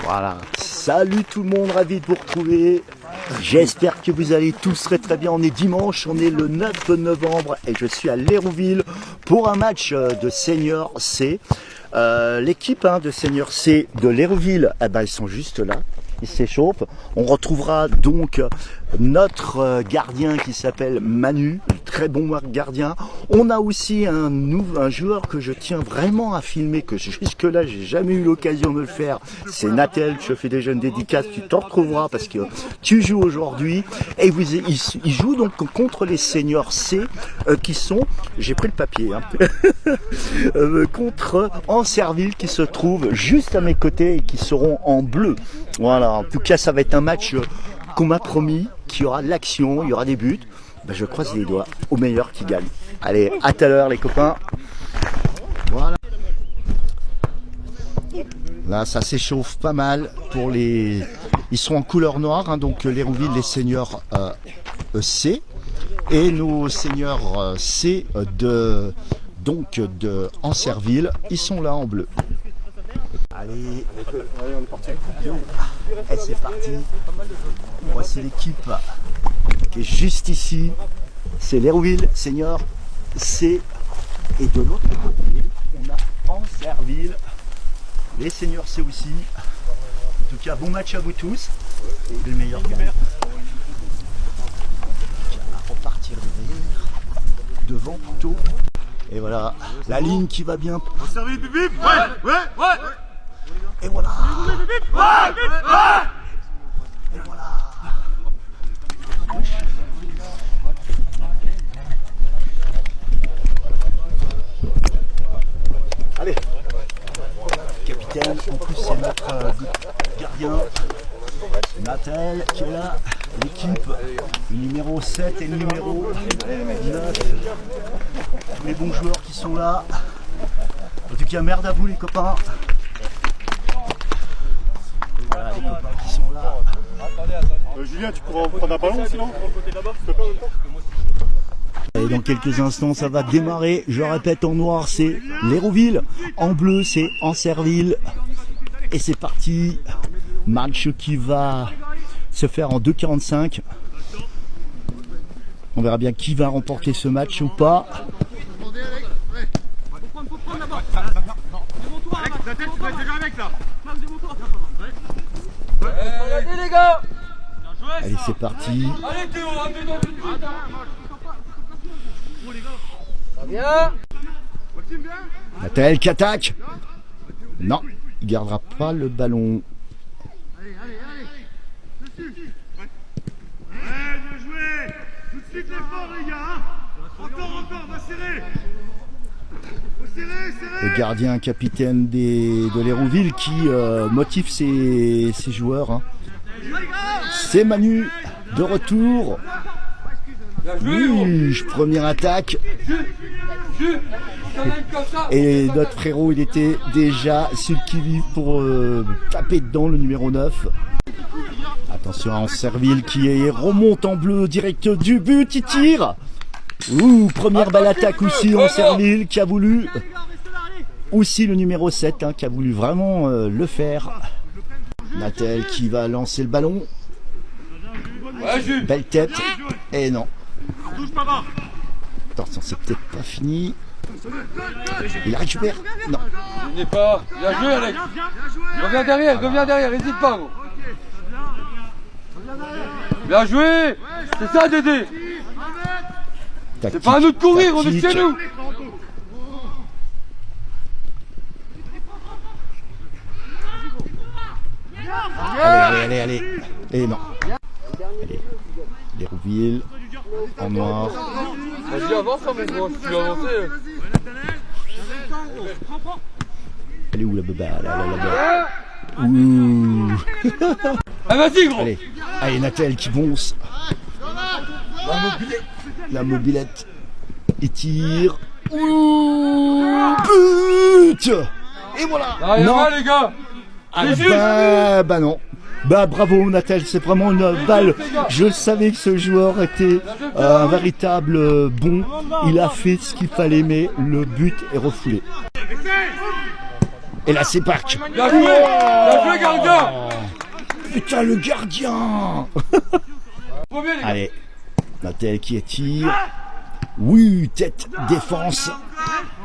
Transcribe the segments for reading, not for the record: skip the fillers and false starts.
Voilà, salut tout le monde, ravi de vous retrouver. J'espère que vous allez tous très bien. On est dimanche, on est le 9 novembre et je suis à L'Hérouville pour un match de Senior C. L'équipe de Senior C de L'Hérouville, ils sont juste là, ils s'échauffent. On retrouvera donc notre gardien qui s'appelle Manu, très bon gardien. On a aussi un joueur que je tiens vraiment à filmer, que jusque là j'ai jamais eu l'occasion de le faire. C'est Natel, je fais des jeunes dédicaces, tu t'en retrouveras parce que tu joues aujourd'hui. Et il joue donc contre les seniors C qui sont, j'ai pris le papier, contre Ancerville qui se trouve juste à mes côtés et qui seront en bleu. Voilà, en tout cas ça va être un match qu'on m'a promis, qu'il y aura de l'action, il y aura des buts. Je croise les doigts au meilleur qui gagne. Allez, à tout à l'heure les copains. Voilà. Là, ça s'échauffe pas mal pour les. Ils sont en couleur noire, donc l'Hérouville, les seniors C et nos seniors C de Ancerville, ils sont là en bleu. Allez, on est parti. Et c'est parti. Voici l'équipe qui est juste ici. C'est l'Hérouville Senior C. Et de l'autre côté, on a Ancerville. Les seniors C aussi. En tout cas, bon match à vous tous. Et le meilleur gagne. On va repartir devant plutôt. Et voilà, la ligne qui va bien. Ancerville, bip bip. Ouais. Et voilà. Ouais. Et voilà. Allez. Capitaine, en plus c'est notre gardien. Natel qui est là. L'équipe, le numéro 7 et le numéro 9. Tous les bons joueurs qui sont là. En tout cas, merde à vous les copains. Voilà les copains qui sont là. Julien, tu pourras prendre un ballon sinon. Et dans quelques instants, ça va démarrer. Je répète, en noir, c'est l'Hérouville. En bleu, c'est Ancerville. Et c'est parti. Match qui va se faire en 2,45. On verra bien qui va remporter ce match ou pas. Allez, c'est parti. Natel qui attaque. Non, il gardera pas le ballon. Bien joué. Tout de suite l'effort les gars. Encore, va serrer. Le gardien capitaine de l'Hérouville qui motive ses joueurs. C'est Manu de retour. Première attaque. Et notre frérot, il était déjà sur le qui-vive pour taper dedans le numéro 9. Attention à Ancerville qui remonte en bleu direct du but, il tire. Première balle attaque aussi Ancerville qui a voulu. Aussi le numéro 7 qui a voulu vraiment le faire. Natel qui va lancer le ballon. Belle tête. Et non. Attention, c'est peut-être pas fini. Il récupère. Non. Il n'est pas. Bien joué, Alex. Reviens derrière, n'hésite pas. Gros. Bien joué. C'est ça, Dédé. C'est pas à nous de courir, on est chez nous. Allez. Et non. Allez. L'Hérouville en noir. Vas-y, avance, mon gros, si tu veux avancer. Elle est où la baba? Ah, vas-y, gros. Allez, Natel qui bonce. La mobilette. Il tire. But. Et voilà. Non, les gars. Non. Bravo Natel, c'est vraiment une balle. Je savais que ce joueur était un véritable bon. Il a fait ce qu'il fallait, mais le but est refoulé. Et là, c'est parti. Bien joué gardien. Putain, le gardien. Premier, les gars. Allez, Natel qui tire. Oui, tête, défense.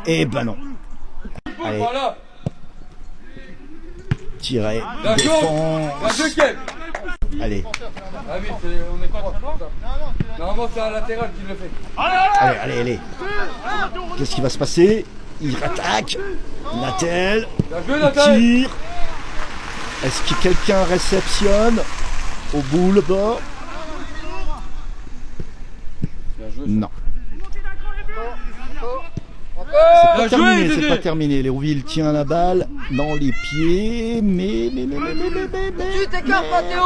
Et ben non. Allez, Voilà. tirer, La gauche. défense. La deuxième. Allez, Ah oui, on n'est pas très droit. Normalement, c'est un latéral qui le fait. allez. Qu'est-ce qui va se passer? Il rattaque. Natel, Bien joué, il Nathan. tire. Est-ce que quelqu'un réceptionne au bout le bord? Bien joué. Non. Bien joué, Terminé, c'est Dédé. pas terminé. Lérouville tient la balle dans les pieds, mais. Tu t'écartes pas, Théo.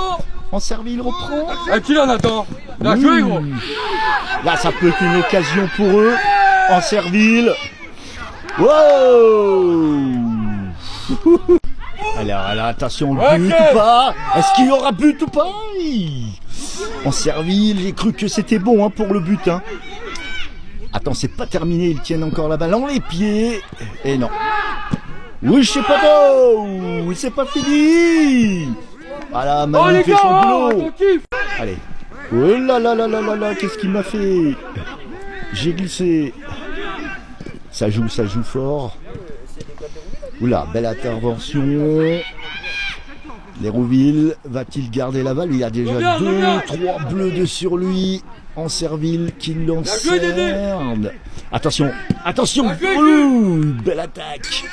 En servi, il reprend. Ah, qui là, Nathan? Bien joué, gros. Là, ça peut être une occasion pour eux. En Serville. Wow. Alors, attention, le but ou pas? Est-ce qu'il y aura but ou pas? En Serville, j'ai cru que c'était bon pour le but. Attends, c'est pas terminé, ils tiennent encore la balle dans les pieds. Et non. Oui, je sais pas d'où. C'est pas fini. Voilà, Oh, Manu les fait gars, son oh, boulot. ton kiff. Allez. Oh là là là là là là, qu'est-ce qu'il m'a fait? J'ai glissé. Ça joue fort. Oula, belle intervention. Lérouville va-t-il garder la balle? Il y a déjà Reviens, 2-3 bleus de sur lui. En Serville qui l'encerne. Attention, attention. Ouh, belle attaque.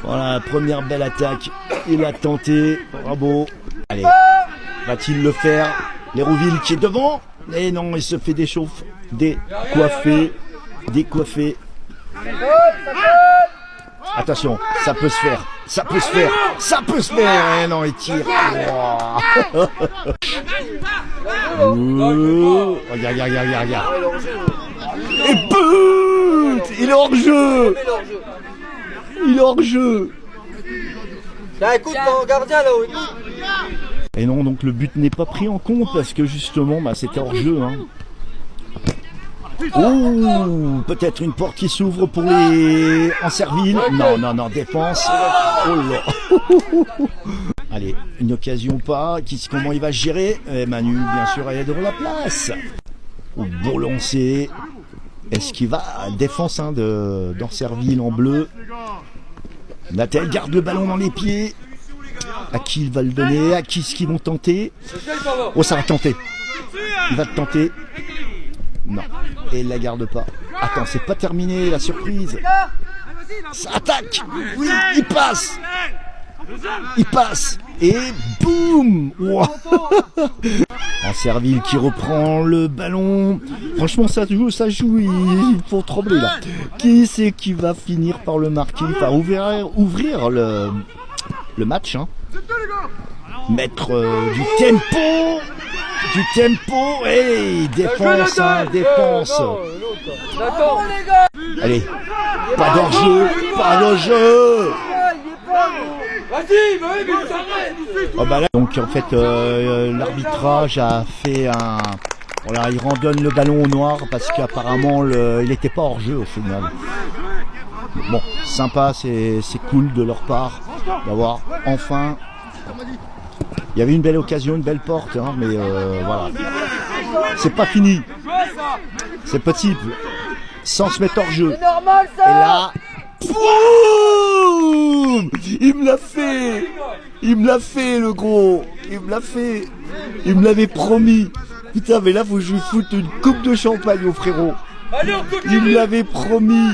Voilà, première belle attaque. Il a tenté. Bravo. Allez, va-t-il le faire? Lérouville qui est devant. Et non, il se fait décoiffer. Attention, ça peut se faire. Et non, il tire. Wow. Oh, regarde. Et but! Il est hors jeu. Là, écoute, ton gardien là, oui. Et non, donc le but n'est pas pris en compte parce que justement, c'était hors jeu. Oh, peut-être une porte qui s'ouvre pour les en Serville. Non, défense. Oh là. Allez, une occasion pas. Comment il va gérer? Manu, bien sûr, elle est devant la place. Au bon lancer. Est-ce qu'il va défense d'en Serville en bleu? Natel garde le ballon dans les pieds. À qui il va le donner? À qui est-ce qu'ils vont tenter? Oh, ça va tenter. Il va tenter. Non. Et il la garde pas. Attends, c'est pas terminé la surprise. Ça attaque. Oui, il passe. Et boum. Wow. En Serville qui reprend le ballon. Franchement, ça joue. Il faut trembler là. Qui c'est qui va finir par le marquer? Par ouvrir le match. Mettre du tempo. Et défense. Allez, pas d'enjeu. Vas-y, mais il s'arrête. Oh bah là, donc en fait l'arbitrage a fait un... Voilà, il randonne le ballon au noir parce qu'apparemment il n'était pas hors jeu au final. Bon, sympa, c'est cool de leur part d'avoir enfin... Il y avait une belle occasion, une belle porte, mais voilà. C'est pas fini. C'est possible. Sans se mettre hors jeu. C'est normal ça. Et là... Boum! Il me l'a fait le gros. Il me l'avait promis. Putain, mais là faut que je lui foute une coupe de champagne au frérot. Allez, on Il continue. me l'avait promis.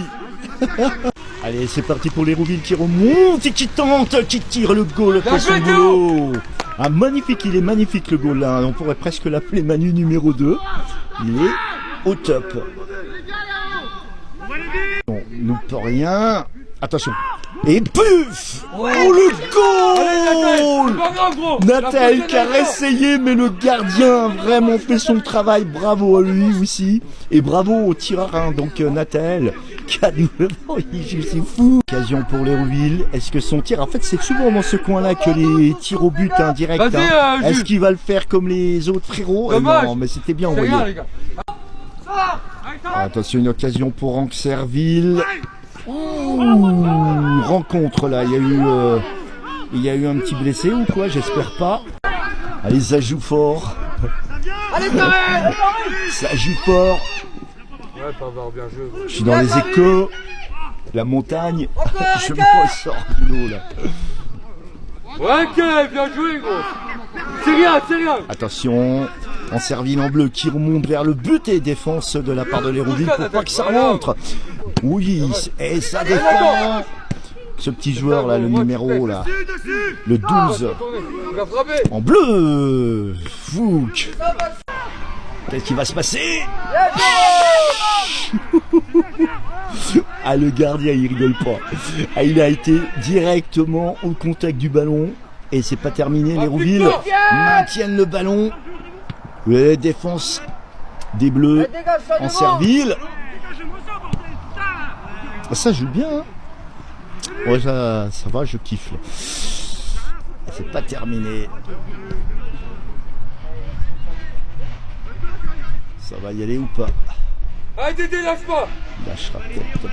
Allez, c'est parti pour Lérouville qui remonte et qui tente, qui tire le goal après son boulot. Ah, magnifique, il est magnifique le goal là. On pourrait presque l'appeler Manu numéro 2. Il est au top. On ne peut rien. Attention. Et puf! Oh le goal! Pas grave, gros. Nathanaël qui a essayé, mais le gardien a vraiment fait son travail. Bravo à lui aussi. Et bravo au tireur, donc Nathanaël qui a doublement, c'est fou. Occasion pour Lérouville. Est-ce que son tir, en fait, c'est souvent dans ce coin-là que les tirs au but direct. Vas-y, Est-ce Jules. qu'il va le faire comme les autres frérots? Dommage. Non, mais c'était bien C'est envoyé. rien, les gars. Attention, une occasion pour Anxerville. Ouh, rencontre là. Il y a eu un petit blessé ou quoi? J'espère pas. Allez, ça joue fort. Allez, Tarek! Ça joue fort. Ouais, pas avoir bien joué. Je suis dans les échos. La montagne. Je me ressors du lot là. Ouais, ok, bien joué, gros. C'est rien, c'est rien. Attention. Ancerville en bleu qui remonte vers le but et défense de la part de l'Hérouville pour pas que ça rentre. Oui, et ça défend. Ce petit joueur là, le numéro là, le 12, Il va frapper. en bleu. Fouque. Qu'est-ce qui va se passer? Ah, le gardien il rigole pas. Ah, il a été directement au contact du ballon et c'est pas terminé. L'Hérouville maintiennent le ballon. Ouais, défense des Bleus en Serville. Ça joue bien. Hein. Ouais, ça va, je kiffe. C'est pas terminé. Ça va y aller ou pas? Allez, Dédé, lâche pas. Il lâchera peut-être pas.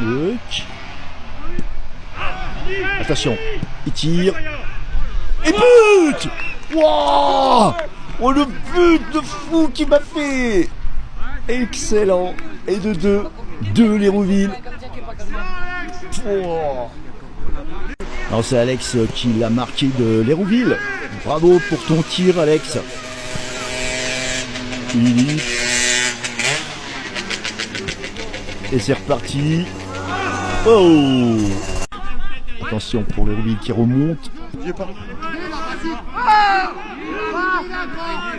Ok. Attention, il tire. Et but! Wow! Oh, le but de fou qu'il m'a fait! Excellent! Et de 2 l'Hérouville. Oh. Alors c'est Alex qui l'a marqué de l'Hérouville. Bravo pour ton tir, Alex. Philippe. Et c'est reparti. Oh! Attention pour l'Hérouville qui remonte.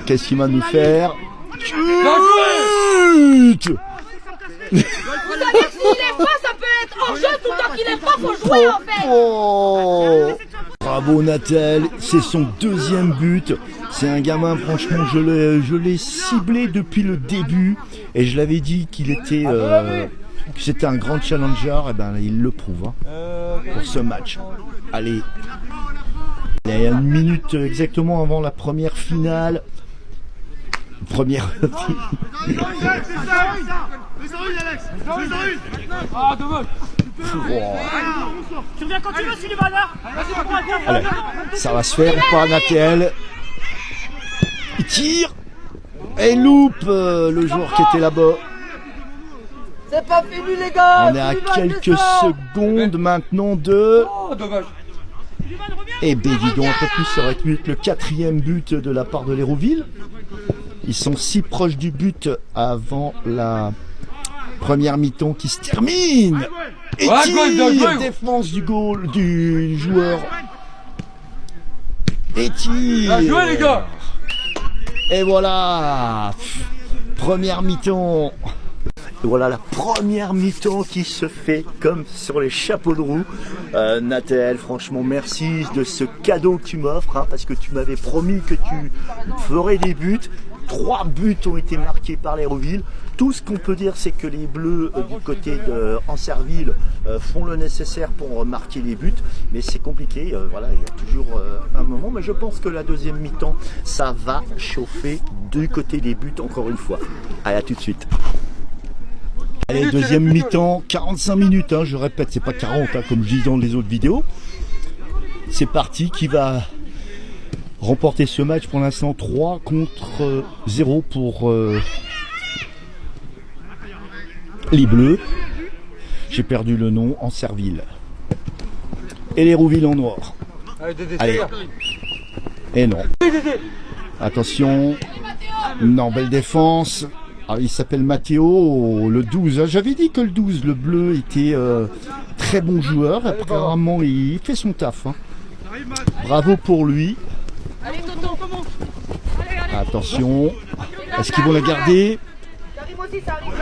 Qu'est-ce qu'il va nous faire? Chut! Vous savez que s'il est pas, ça peut être hors jeu tout le temps qu'il est pas, faut jouer en fait. Oh. Bravo Natel, c'est son 2e but. C'est un gamin, franchement, je l'ai ciblé depuis le début et je l'avais dit qu'il était, que c'était un grand challenger. Et ben il le prouve hein, pour ce match. Allez, il y a 1 minute exactement avant la première finale. Ah, dommage. Tu reviens quand tu veux, Sylvain. Allez, ça va se faire ou pas, Natel? Il tire et loupe le joueur qui était là-bas. C'est pas fini, les gars! On est à quelques secondes maintenant de... Oh, dommage. Et ben dis donc, un peu plus, ça aurait pu être le 4e but de la part de l'Hérouville. Ils sont si proches du but avant la première mi-temps qui se termine. Et Ouais, tire, défense du goal du joueur. Et tire. Bien joué, les gars. Et voilà, première mi-temps. Et voilà la première mi-temps qui se fait comme sur les chapeaux de roue. Nathel, franchement merci de ce cadeau que tu m'offres, hein, parce que tu m'avais promis que tu ferais des buts. 3 buts ont été marqués par l'Hérouville. Tout ce qu'on peut dire, c'est que les Bleus du côté de Ancerville font le nécessaire pour marquer les buts, mais c'est compliqué. Voilà, il y a toujours un moment, mais je pense que la 2e mi-temps, ça va chauffer du côté des buts encore une fois. Allez, à tout de suite. Allez, 2e mi-temps, 45 minutes, hein, je répète, c'est pas 40 hein, comme je dis dans les autres vidéos. C'est parti, qui va remporter ce match pour l'instant? 3 contre 0 pour les Bleus. J'ai perdu le nom, Ancerville. Et l'Hérouville en noir. Allez, Dédé, Allez. Et non. Attention. Non, belle défense. Ah, il s'appelle Mathéo, le 12. J'avais dit que le 12, le bleu, était très bon joueur. Apparemment, il fait son taf. Hein. Bravo pour lui. Allez, Toto, commence. Attention. Est-ce qu'ils vont la garder? J'arrive aussi, ça arrive.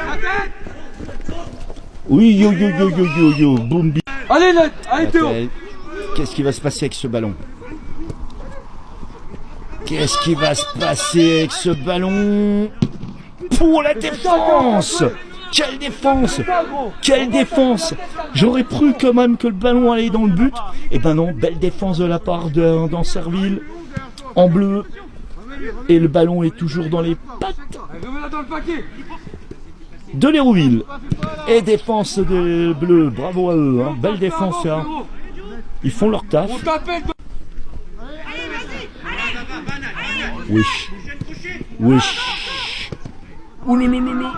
Oui, yo, yo, yo, yo, yo, yo. Boum, bim. Allez, allez, Théo. Qu'est-ce qui va se passer avec ce ballon? Qu'est-ce qui va se passer avec ce ballon? Pour la défense! Quelle défense! Quelle défense! J'aurais cru quand même que le ballon allait dans le but. Et ben non, belle défense de la part d'Ancerville en bleu. Et le ballon est toujours dans les pattes. Remets-la dans le paquet. de l'Hérouville. Et défense des Bleus, bravo à eux, hein. Belle défense là. Ils font leur taf. On t'appelle. Wesh. Wesh. Ouloulouloulou.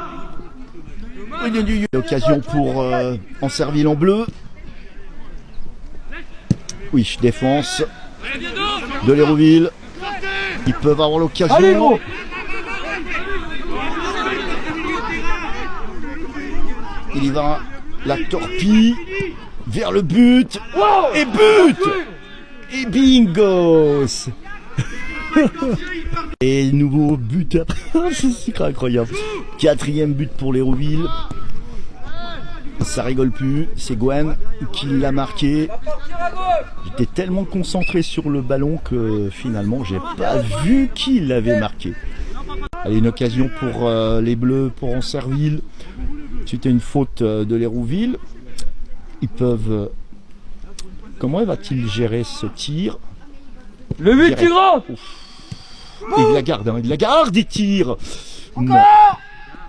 L'occasion pour Ancerville en bleu. Oui, défense de l'Hérouville. Ils peuvent avoir Allez l'occasion. gros. Il y va, la torpille vers le but. Et but. Et bingos. Et nouveau but après. C'est incroyable. 4e but pour l'Hérouville. Ça rigole plus. C'est Gwen qui l'a marqué. J'étais tellement concentré sur le ballon que finalement j'ai pas vu qui l'avait marqué. Allez, une occasion pour les Bleus pour Ancerville. C'était une faute de l'Hérouville. Ils peuvent. Comment va-t-il gérer ce tir? Le 8 qui rentre. Il la garde, hein, il la garde, il tire. Non,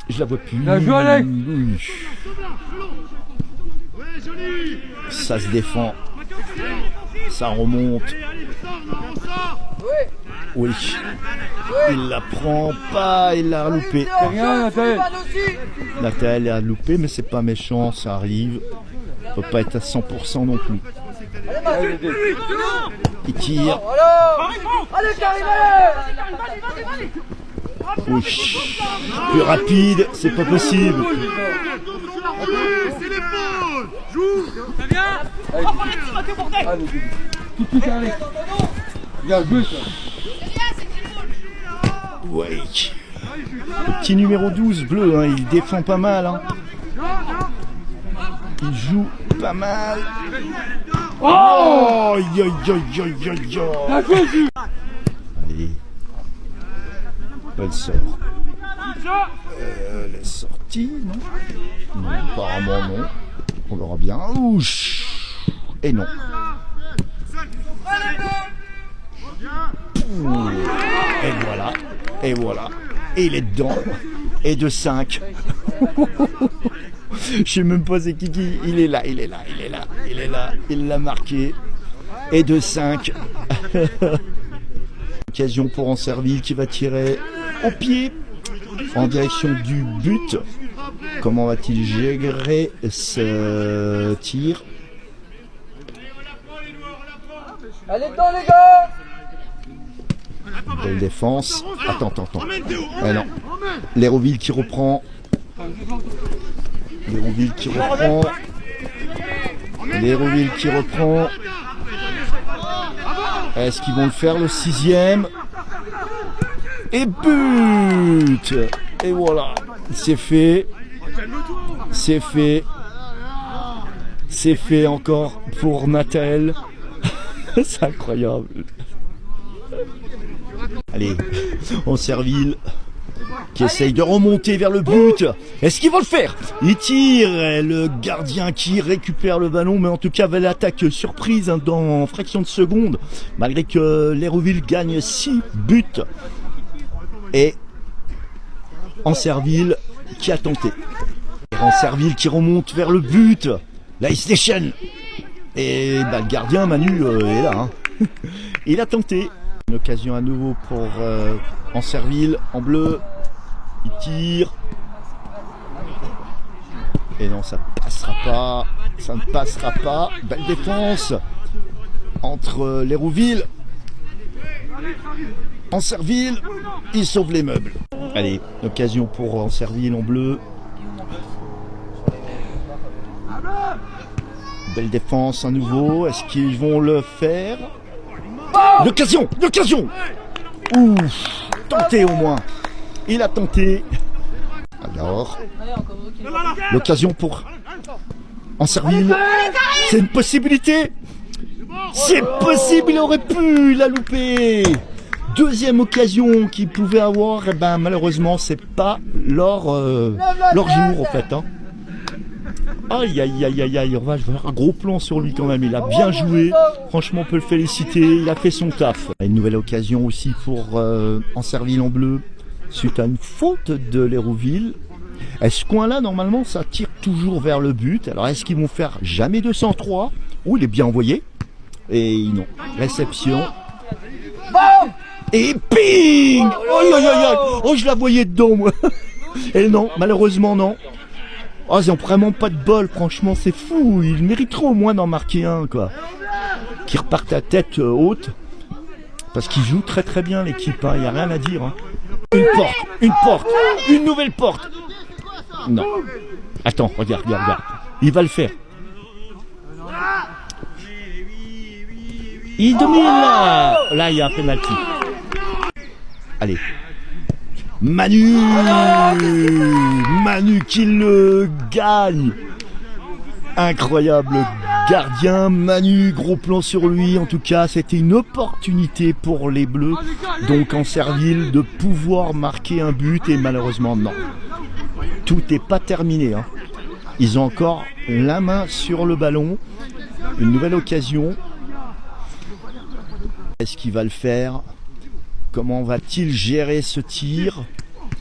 je la vois plus. Bien joué, Alex. Oui. Ça se défend. Ça remonte. Oui. Il la prend pas, il l'a loupé. Rien, Nathalie. Nathalie a loupé, mais c'est pas méchant, ça arrive. Il peut pas être à 100% non plus. Il tire. Allez, Karim, allez. Oui. Plus rapide, c'est pas possible. C'est l'épaule. Joue. Allez, tout de suite, allez. Regarde, gauche. Oui. Le petit numéro 12 bleu, hein, il défend pas mal. Hein. Il joue pas mal. Oh, yo, yo, yo, yo, yo. Allez. Elle sort. Elle est sortie, non? Non, apparemment non. On verra bien. Ouch. Et non. Et voilà. Et voilà. Et il est dedans. Et de 5. Je sais même pas c'est qui. Il est là, il est là, il est là, il est là. Il l'a marqué. Et de 5. Occasion pour Ancerville qui va tirer au pied en direction du but. Comment va-t-il gérer ce tir? Allez dedans, les gars. Belle défense. Attends. Eh non. L'Hérouville qui reprend. L'Hérouville qui reprend. L'Hérouville qui reprend. Est-ce qu'ils vont le faire le 6e? Et but! Et voilà. C'est fait. C'est fait. C'est fait encore pour Nathel. C'est incroyable. Allez, Ancerville qui essaye de remonter vers le but. Est-ce qu'ils vont le faire? Il tire, le gardien qui récupère le ballon, mais en tout cas l'attaque surprise hein, dans fraction de seconde, malgré que l'Hérouville gagne 6 buts. Et Ancerville qui a tenté. Ancerville qui remonte vers le but. La Station. Et bah, le gardien Manu est là. Hein. Il a tenté. Une occasion à nouveau pour Ancerville en bleu. Il tire. Et non, ça passera pas. Ça ne passera pas. Belle défense entre l'Hérouville. Ancerville, il sauve les meubles. Allez, occasion pour Ancerville en bleu. Belle défense à nouveau. Est-ce qu'ils vont le faire? L'occasion! Ouf! Tenté au moins. Il a tenté. Alors, l'occasion pour Ancerville. C'est une possibilité. C'est possible, il aurait pu la louper. Deuxième occasion qu'il pouvait avoir. Et ben malheureusement, c'est pas leur jour en fait. Hein. Aïe, on va faire un gros plan sur lui quand même. Il a bien joué. Franchement, on peut le féliciter. Il a fait son taf. Une nouvelle occasion aussi pour Ancerville en bleu. Suite à une faute de l'Hérouville. Et ce coin-là, normalement, ça tire toujours vers le but. Alors, est-ce qu'ils vont faire jamais 203? Oh, il est bien envoyé. Et non. Réception. Et ping! Oh, je la voyais dedans, moi. Et non, malheureusement, non. Oh, ils ont vraiment pas de bol, franchement, c'est fou. Ils mériteraient au moins d'en marquer un, quoi. Qui repartent à tête haute. Parce qu'ils jouent très très bien, l'équipe, hein. Il n'y a rien à dire. Hein. Une nouvelle porte. Non. Attends, regarde. Il va le faire. Il domine là. Là, il y a un penalty. Allez. Manu qui le gagne. Incroyable gardien. Manu, gros plan sur lui. En tout cas, c'était une opportunité pour les Bleus, donc en Serville, de pouvoir marquer un but. Et malheureusement, non. Tout n'est pas terminé. Hein. Ils ont encore la main sur le ballon. Une nouvelle occasion. Est-ce qu'il va le faire? Comment va-t-il gérer ce tir?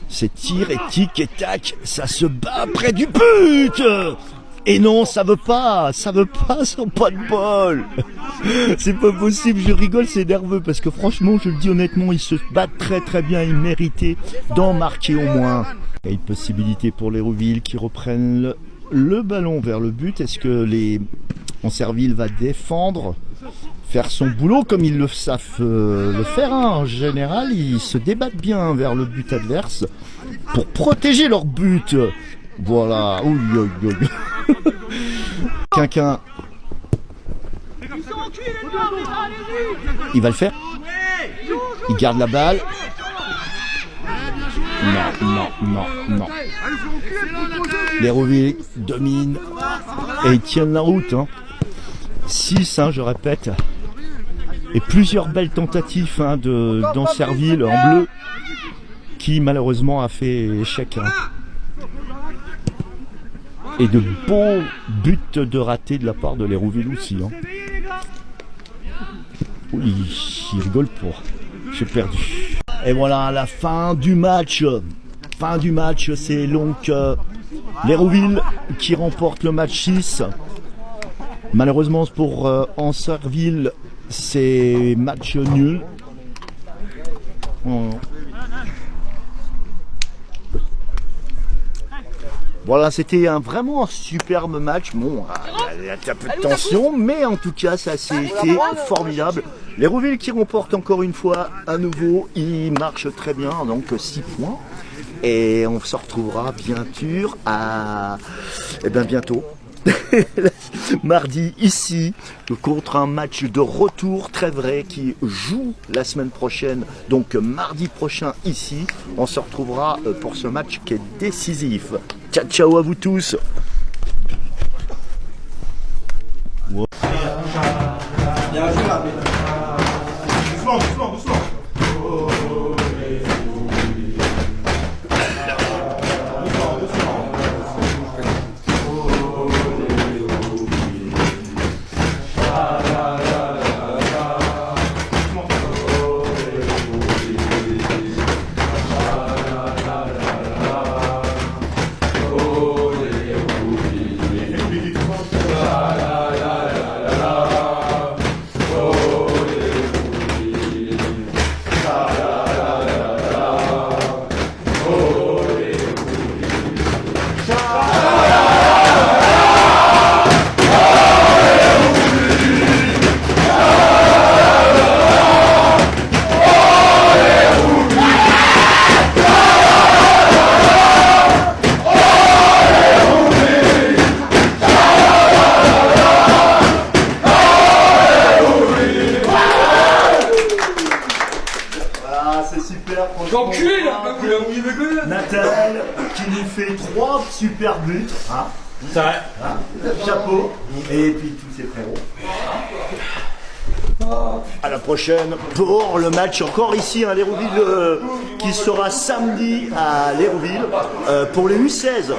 Ces tirs et tic et tac, ça se bat près du but. Et non, ça veut pas, sans pas de bol. C'est pas possible, je rigole, c'est nerveux parce que franchement, je le dis honnêtement, ils se battent très très bien, ils méritaient d'en marquer au moins. Il y a une possibilité pour l'Hérouville qui reprennent le ballon vers le but. Est-ce que Ancerville va défendre, faire son boulot comme ils le savent le faire, hein. En général, ils se débattent bien vers le but adverse pour protéger leur but. Voilà. Quinquin. Il va le faire. Il garde la balle. Non. L'Hérouville domine et ils tiennent la route. 6, je répète. Et plusieurs belles tentatives d'Ancerville en bleu qui malheureusement a fait échec. Et de beaux buts de ratés de la part de l'Hérouville aussi. Oui, il rigole pour. J'ai perdu. Et voilà la fin du match. C'est donc l'Hérouville qui remporte le match 6. Malheureusement pour Ancerville, c'est match nul. Voilà, c'était vraiment un superbe match. Bon, il y a un peu de tension, mais en tout cas, ça s'est été formidable. L'Hérouville qui remporte encore une fois à nouveau. Il marche très bien, donc 6 points. Et on se retrouvera bien sûr bientôt. Mardi ici contre un match de retour très vrai qui joue la semaine prochaine, donc mardi prochain ici on se retrouvera pour ce match qui est décisif. Ciao à vous tous. Wow. Doucement. Nathan qui nous fait 3 super buts. C'est vrai. Chapeau. Et puis tous ces frérots. À la prochaine pour le match encore ici à l'Hérouville qui sera samedi à l'Hérouville pour les U16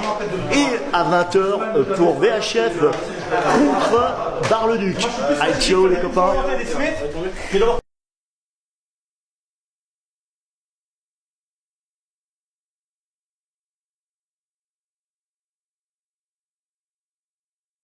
et à 20h pour VHF contre Bar-le-Duc. Allez, ciao les copains.